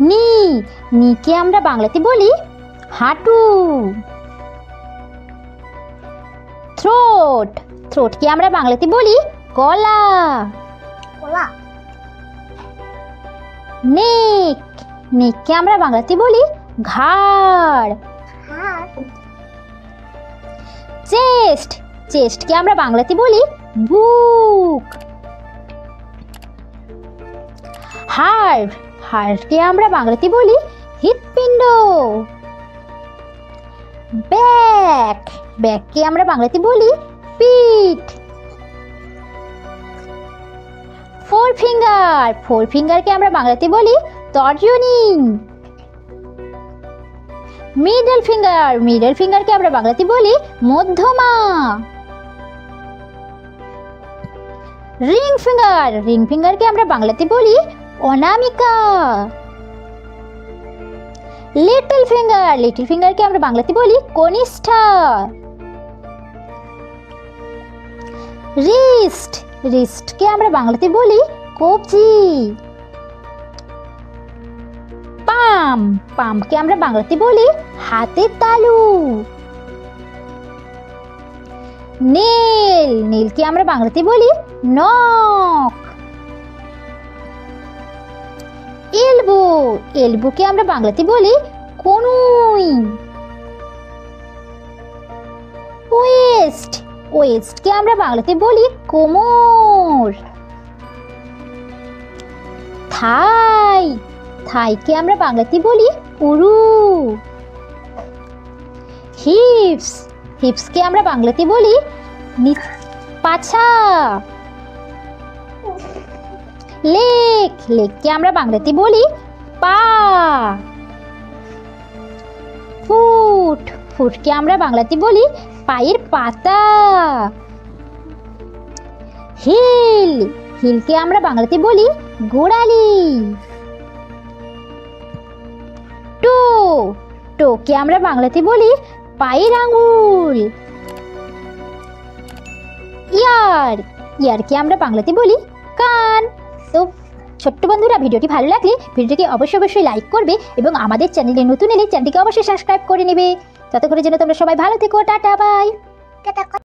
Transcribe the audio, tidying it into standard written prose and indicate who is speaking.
Speaker 1: নি, নিকে আমরা বাংলাতে বলি হাঁটু। থ্রোট, থ্রোটকে আমরা বাংলাতে বলি গলা। নেক, নেককে আমরা বাংলাতে বলি ঘাড়। চেস্ট, চেস্টকে আমরা বাংলাতে বলি বুক। হার্ট, হার্টকে আমরা বাংলাতে বলি হৃৎপিণ্ড। ব্যাক, ব্যাককে আমরা বাংলাতে বলি পিঠ। ফোর ফিঙ্গার, ফোর ফিঙ্গারকে আমরা বাংলাতে বলি তর্জনী। মিডল ফিঙ্গার, মিডল ফিঙ্গারকে আমরা বাংলাতে বলি মধ্যমা। রিং ফিঙ্গার, রিং ফিঙ্গারকে আমরা বাংলাতে বলি অনামিকা। লিটল ফিঙ্গার, লিটল ফিঙ্গারকে আমরা বাংলাতে বলি কনিষ্ঠা। রিস্ট, রিস্টকে আমরা বাংলাতে বলি কবজি। পাম, পামকে আমরা বাংলাতে বলি হাতের তালু। নেল, নেলকে আমরা বাংলাতে বলি নখ। এলবো, এলবোকে আমরা বাংলাতে বলি কনুই। ওয়েস্ট, ওয়েস্টকে আমরা বাংলাতে বলি কোমর। থাই, থাইকে আমরা বাংলাতে বলি উরু। হিপস, হিপসকে আমরা বাংলাতে বলি পাছা। লেগ, লেগকে আমরা বাংলাতে বলি পা। ফুট, ফুটকে আমরা বাংলাতে বলি পায়ের পাতা। হিল, হিলকে আমরা বাংলাতে বলি গোড়ালি। টো, টোকে আমরা বাংলাতে বলি পায়ের আঙুল। ইয়ার, ইয়ারকে আমরা বাংলাতে বলি কান। তো ছোট্ট বন্ধুরা, ভিডিওটি ভালো লাগলে ভিডিওটিকে অবশ্যই লাইক করবে এবং আমাদের চ্যানেলে নতুন এলে চ্যানেলটিকে অবশ্যই সাবস্ক্রাইব করে নেবে। ততক্ষণের জন্য তোমরা সবাই ভালো থেকো। Tata, by.